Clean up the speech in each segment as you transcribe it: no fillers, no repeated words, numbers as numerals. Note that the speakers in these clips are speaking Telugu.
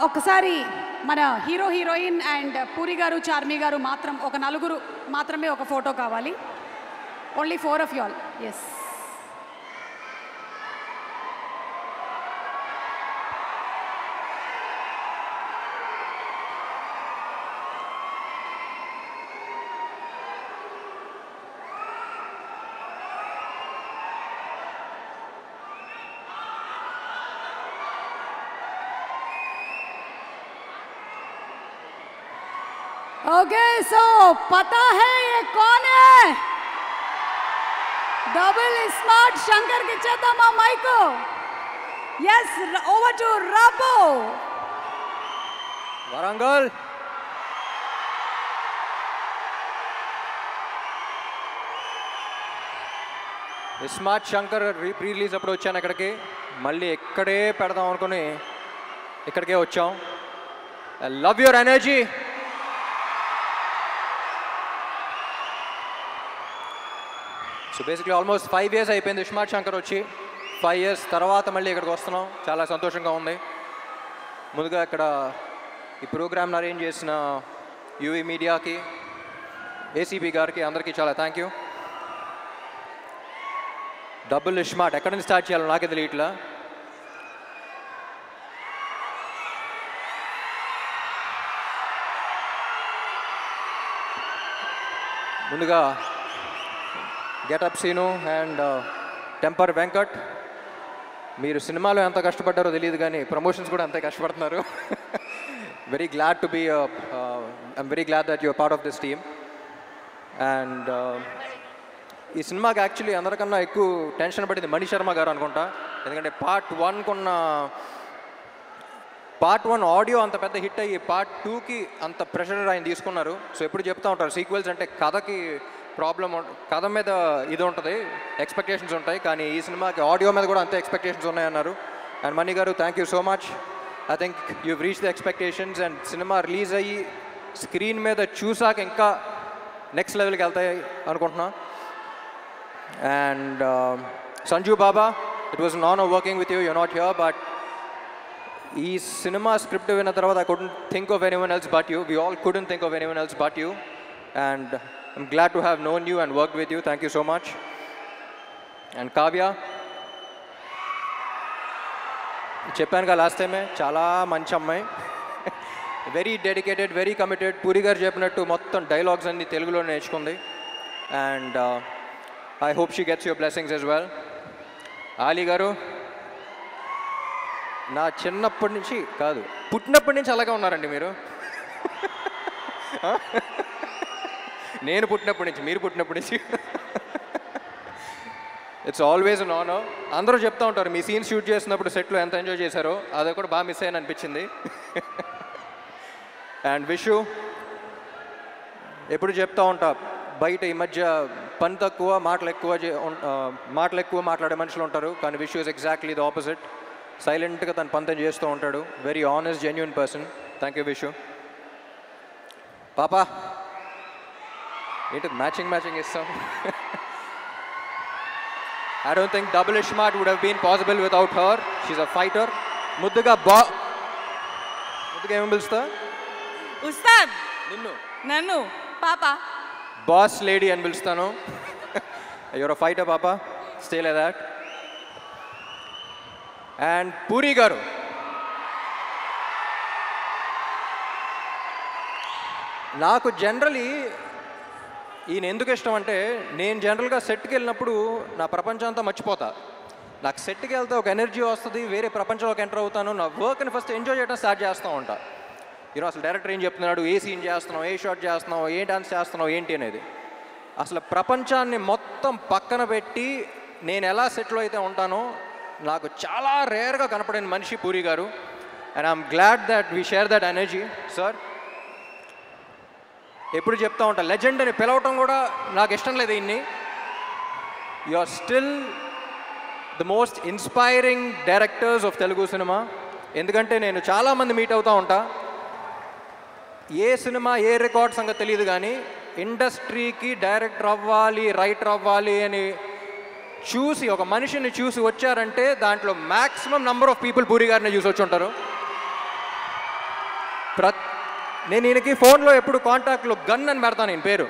ఒక్కసారి మన హీరో హీరోయిన్ అండ్ పూరి గారు చార్మి గారు మాత్రం ఒక నలుగురు మాత్రమే ఒక ఫోటో కావాలి. Only 4 of you all. Yes. Okay so पता है ये कौन है? डबल स्मार्ट शंकर की चेतमा माइको. यस, ओवर टू रबो. Warangal. Smart Shankar pre release అప్పుడు వచ్చాను ఇక్కడికి. మళ్ళీ ఇక్కడే పెడదాం అనుకుని ఇక్కడికే వచ్చాం. I love your energy. So basically almost 5 years అయిపోయింది స్మార్ట్ శంకర్ వచ్చి. 5 years తర్వాత మళ్ళీ ఇక్కడికి వస్తున్నాం. చాలా సంతోషంగా ఉంది. ముందుగా ఇక్కడ ఈ ప్రోగ్రామ్ని అరేంజ్ చేసిన యూవీ మీడియాకి, ఏసీబీ గారికి, అందరికీ చాలా థ్యాంక్ యూ. డబుల్ స్మార్ట్ ఎక్కడి నుంచి స్టార్ట్ చేయాలో నాకే తెలియట్లా. ముందుగా getup Seenu and temper Venkat, మీరు సినిమాలో ఎంత కష్టపడ్డారో తెలియదు కానీ ప్రమోషన్స్ కూడా అంతే కష్టపడుతున్నారు. Very glad to be I'm very glad that your part of this team. And ఈ సినిమాకి యాక్చువల్లీ అందరికన్నా ఎక్కువ టెన్షన్ పడింది మణి శర్మ గారు అనుకుంటా. ఎందుకంటే పార్ట్ 1 ఆడియో అంత పెద్ద హిట్ అయ్యి పార్ట్ 2కి అంత ప్రెషర్ ఆయన తీసుకున్నారు. సో ఎప్పుడు చెప్తూ ఉంటారు సీక్వెల్స్ అంటే కథకి ప్రాబ్లం, కథ మీద ఇది ఉంటుంది, ఎక్స్పెక్టేషన్స్ ఉంటాయి. కానీ ఈ సినిమాకి ఆడియో మీద కూడా అంతే ఎక్స్పెక్టేషన్స్ ఉన్నాయన్నారు. అండ్ మణి గారు thank you so much. I think you reach the expectations. And cinema release అయ్యి స్క్రీన్ మీద చూసాక ఇంకా నెక్స్ట్ లెవెల్కి వెళ్తాయి అనుకుంటున్నా. And Sanju Baba, it was an honour working with you. You not here, but ఈ సినిమా స్క్రిప్ట్ విన్న తర్వాత I couldn't think of anyone else but you. We all couldn't think of anyone else but you. And I'm glad to have known you and worked with you. Thank you so much. And Kavya, చెప్పాను కదా లాస్ట్ టైమే, చాలా మంచి అమ్మాయి, very dedicated, very committed. Puri గారు చెప్పినట్టు మొత్తం డైలాగ్స్ అన్ని తెలుగులో నేర్చుకుంది. And I hope she gets your blessings as well. Ali గారు, నా చిన్నప్పటి నుంచి కాదు పుట్టినప్పటి నుంచి అలాగే ఉన్నారండి మీరు. నేను పుట్టినప్పటి నుంచి, మీరు పుట్టినప్పటి నుంచి. It's always an honour. అందరూ చెప్తూ ఉంటారు మీ సీన్ షూట్ చేసినప్పుడు సెట్లో ఎంత ఎంజాయ్ చేశారో, అది కూడా బాగా మిస్ అయ్యాను అనిపించింది. అండ్ విషు, ఎప్పుడు చెప్తూ ఉంటా బయట ఈ మధ్య పని తక్కువ మాటలు ఎక్కువ మాట్లాడే మనుషులు ఉంటారు. కానీ Vishu is exactly the opposite. సైలెంట్గా తన పని తను చేస్తూ ఉంటాడు. Very honest, genuine person. Thank you Vishu. పాపా ఏంటి మ్యాచింగ్ ఇస్తాం. I don't think double smart would have been possible without her. She's a fighter. ముద్దుగా ఏమని పిలుస్తా? ఉస్తాద్. నన్ను పాప బాస్ లేడీ అని పిలుస్తాను. యువర్ అ ఫైటర్ పాప, stay like that. And puri గారు, నాకు జనరలీ ఈయన ఎందుకు ఇష్టం అంటే, నేను జనరల్గా సెట్కి వెళ్ళినప్పుడు నా ప్రపంచం అంతా మర్చిపోతా. నాకు సెట్కి వెళ్తే ఒక ఎనర్జీ వస్తుంది, వేరే ప్రపంచంలోకి ఎంటర్ అవుతాను. నా వర్క్ని ఫస్ట్ ఎంజాయ్ చేయడం స్టార్ట్ చేస్తూ ఉంటా. ఈరోజు అసలు డైరెక్టర్ ఏం చెప్తున్నాడు, ఏ సీన్ చేస్తున్నావు, ఏ షాట్ చేస్తున్నావు, ఏ డాన్స్ చేస్తున్నావు ఏంటి అనేది, అసలు ప్రపంచాన్ని మొత్తం పక్కన పెట్టి నేను ఎలా సెట్లో అయితే ఉంటానో నాకు చాలా రేర్గా కనపడిన మనిషి పూరి గారు. And I'm glad that we share that energy. Sir ఎప్పుడు చెప్తా ఉంటా, లెజెండ్ అని పిలవటం కూడా నాకు ఇష్టం లేదు. ఇన్ని you are still the most inspiring directors of Telugu cinema. ఎందుకంటే నేను చాలామంది మీట్ అవుతూ ఉంటా, ఏ సినిమా ఏ రికార్డ్ సంగతి తెలియదు కానీ ఇండస్ట్రీకి డైరెక్టర్ అవ్వాలి, రైటర్ అవ్వాలి అని చూసి ఒక మనిషిని చూసి వచ్చారంటే దాంట్లో maximum number of people puri గారిని చూసి వచ్చి ఉంటారు. నేను ఈయనకి ఫోన్లో ఎప్పుడు కాంటాక్ట్లో గన్ అని పెడతాను నేను పేరు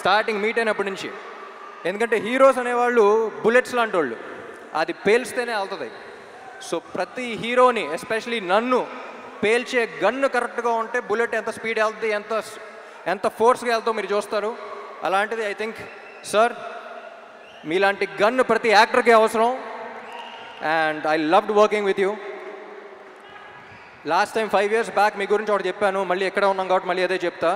స్టార్టింగ్ మీట్ అయినప్పటి నుంచి. ఎందుకంటే హీరోస్ అనేవాళ్ళు బుల్లెట్స్ లాంటి వాళ్ళు, అది పేల్స్తేనే వెళ్తుంది. సో ప్రతి హీరోని ఎస్పెషలీ నన్ను పేల్చే గన్ను కరెక్ట్గా ఉంటే బుల్లెట్ ఎంత స్పీడ్ వెళ్తుంది, ఎంత ఫోర్స్గా వెళ్తుందో మీరు చూస్తారు. అలాంటిది ఐ థింక్ సార్ మీలాంటి గన్ను ప్రతి యాక్టర్కి అవసరం. And I loved working with you. Last time 5 years back మీ గురించి ఒకటి చెప్పాను, మళ్ళీ ఎక్కడ ఉన్నాం కాబట్టి మళ్ళీ అదే చెప్తా.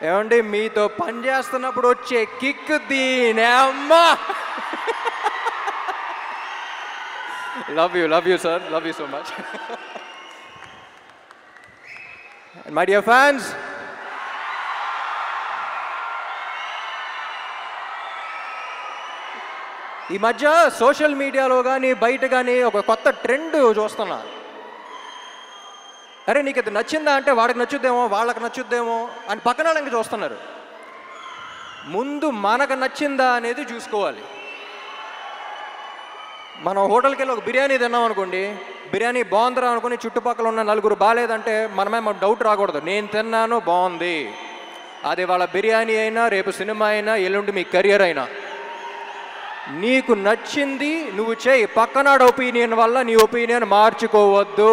ఏమండి మీతో పని చేస్తున్నప్పుడు వచ్చే కిక్ దీనే అమ్మా. Love you sir, love you so much. My dear fans, ఈ మధ్య సోషల్ మీడియాలో కానీ బయట కానీ ఒక కొత్త ట్రెండ్ చూస్తున్నా. అరే నీకు ఇది నచ్చిందా అంటే వాడికి నచ్చుద్దేమో, వాళ్ళకి నచ్చుద్దేమో అని పక్కన వాళ్ళకి చూస్తున్నారు. ముందు మనకు నచ్చిందా అనేది చూసుకోవాలి. మనం హోటల్కి వెళ్ళి ఒక బిర్యానీ తిన్నాం అనుకోండి, బిర్యానీ బాగుందిరా అనుకుని చుట్టుపక్కల ఉన్న నలుగురు బాగాలేదంటే మనమే డౌట్ రాకూడదు. నేను తిన్నాను బాగుంది, అది వాళ్ళ బిర్యానీ అయినా, రేపు సినిమా అయినా, ఎల్లుండి మీ కెరియర్ అయినా. నీకు నచ్చింది నువ్వు చేయి, పక్కనాడు ఒపీనియన్ వల్ల నీ ఒపీనియన్ మార్చుకోవద్దు.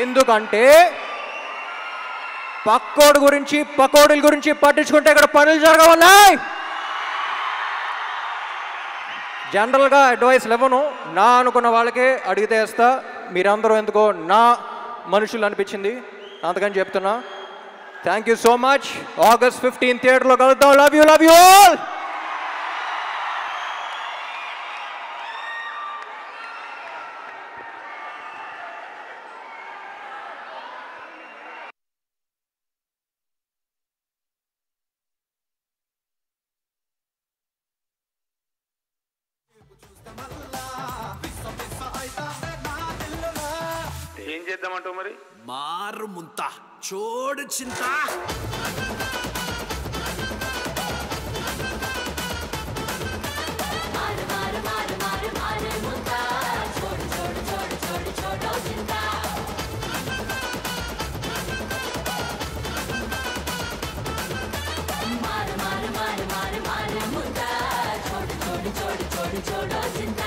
ఎందుకంటే పక్కోడు గురించి పకోడీల గురించి పట్టించుకుంటే ఇక్కడ పనులు జరగవన్నాయి. జనరల్గా అడ్వైస్ ఇవ్వను, నా అనుకున్న వాళ్ళకే అడిగితే వేస్తా. మీరందరూ ఎందుకో నా మనుషులు అనిపించింది, అందుకని చెప్తున్నా. Thank you so much. August 15 థియేటర్లో కలుద్దాం. Love you all. ఏం చేద్దామంటావు మరి? మారు ముంత చోడు చింత. छोड़ छोड़ छोड़ छोड़ छोड़ छोड़ चिंता.